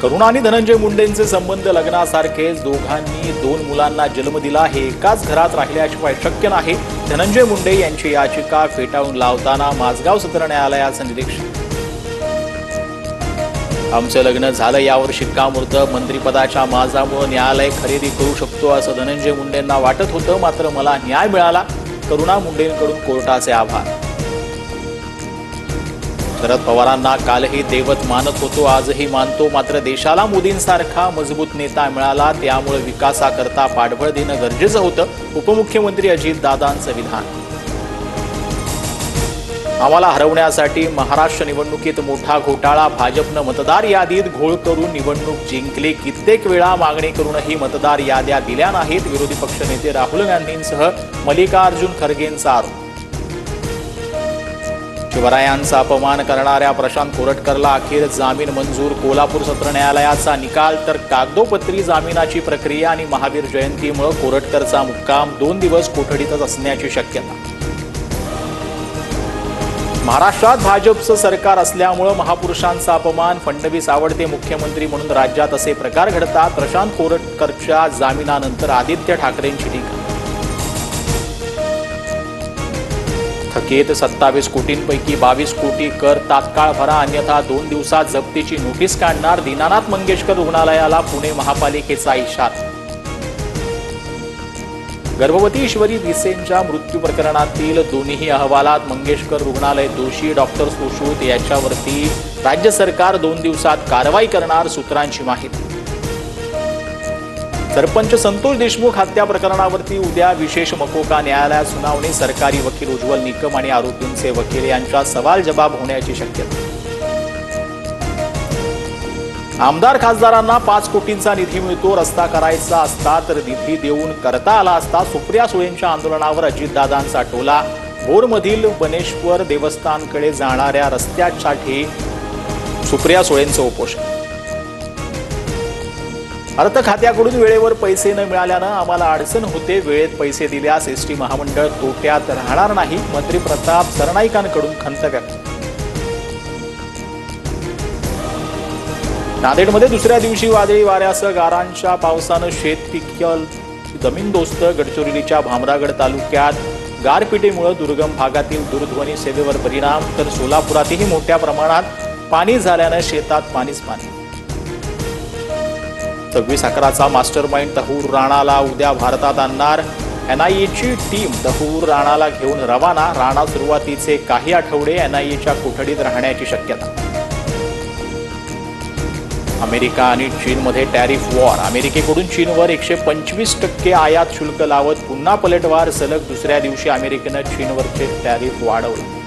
करुणा आणि धनंजय मुंडेंचे संबंध लग्नासारखेच, दोघांनी 2 मुलांना जन्म दिला, हे एकाच घरात राहिल्याशिवाय शक्य नाही. धनंजय मुंडे यांची याचिका फेटाळून लावताना माझगाव सत्र न्यायालयाचं निरीक्षण. आमचं लग्न झालं यावर शिक्कामोर्तब, मंत्रिपदाच्या माझामुळे न्यायालय खरेदी करू शकतो असं धनंजय मुंडेंना वाटत होतं, मात्र मला न्याय मिळाला. करुणा मुंडेंकडून कोर्टाचे आभार. शरद पवारांना कालही दैवत मानत होतो, आजही मानतो, मात्र देशाला मोदींसारखा मजबूत नेता मिळाला, त्यामुळे विकासाकरता पाठबळ देणं गरजेचं होतं. उपमुख्यमंत्री अजितदादांचं विधान. आम्हाला हरवण्यासाठी महाराष्ट्र निवडणुकीत मोठा घोटाळा, भाजपनं मतदार यादीत घोळ करून निवडणूक जिंकली. कित्येक वेळा मागणी करूनही मतदार याद्या दिल्या नाहीत. विरोधी पक्षनेते राहुल गांधींसह मल्लिकार्जुन खरगेंचा आरोप. शिवरायांचा अपमान करणाऱ्या प्रशांत कोरटकरला अखेर जामीन मंजूर. कोल्हापूर सत्र न्यायालयाचा निकाल. तर कागदोपत्री जामिनाची प्रक्रिया आणि महावीर जयंतीमुळे कोरटकरचा मुक्काम 2 दिवस कोठडीतच असण्याची शक्यता. महाराष्ट्रात भाजपचं सरकार असल्यामुळे महापुरुषांचा अपमान, फडणवीस आवडते मुख्यमंत्री म्हणून राज्यात असे प्रकार घडतात. प्रशांत कोरटकरच्या जामिनानंतर आदित्य ठाकरेंची टीका. थकीत 27 कोटींपैकी 22 कोटी कर तात्काळ भरा, अन्यथा 2 दिवसात जप्तीची नोटीस काढणार. दीनानाथ मंगेशकर रुग्णालयाला पुणे महापालिकेचा इशारा. गर्भवती ईश्वरी भिसेंच्या मृत्यू प्रकरणातील दोन्ही अहवालात मंगेशकर रुग्णालय दोषी. डॉक्टर सुश्रुत याच्यावरती राज्य सरकार 2 दिवसात कारवाई करणार, सूत्रांची माहिती. सरपंच संतोष देशमुख हत्या प्रकरणावरती उद्या विशेष मकोका न्यायालयात सुनावणी. सरकारी वकील उज्ज्वल निकम आणि आरोपींचे वकील यांच्या सवाल जबाब होण्याची शक्यता. आमदार खासदारांना 5 कोटींचा निधी मिळतो, रस्ता करायचा असता तर निधी देऊन करता आला असता. सुप्रिया सुळेंच्या आंदोलनावर अजितदादांचा टोला. भोरमधील बनेश्वर देवस्थानकडे जाणाऱ्या रस्त्यासाठी सुप्रिया सुळेंचं उपोषण. अर्थ खात्याकडून वेळेवर पैसे न मिळाल्यानं आम्हाला अडचण होते, वेळेत पैसे दिल्यास एसटी महामंडळ तोट्यात राहणार नाही. मंत्री प्रताप सरनाईकांकडून खंत व्यक्त. नांदेडमध्ये दुसऱ्या दिवशी वादळी वाऱ्यासह गारांच्या पावसानं शेतपिके जमीनदोस्त. गडचिरोलीच्या भामरागड तालुक्यात गारपिटीमुळे दुर्गम भागातील दूरध्वनी सेवेवर परिणाम. तर सोलापुरातही मोठ्या प्रमाणात पाणी झाल्यानं शेतात पाणीच पाणी. 26 अकराचा मास्टर माइंड तहूर राणाला उद्या भारतात आणणार. एनआयएची टीम तहूर राणाला घेऊन रवाना. राणा सुरुवातीचे काही आठवडे एनआयएच्या कोठडीत राहण्याची शक्यता. अमेरिका आणि चीनमध्ये टॅरिफ वॉर. अमेरिकेकडून चीनवर 125% आयात शुल्क लावत पुन्हा पलटवार. सलग दुसऱ्या दिवशी अमेरिकेनं चीनवरचे टॅरिफ वाढवलं.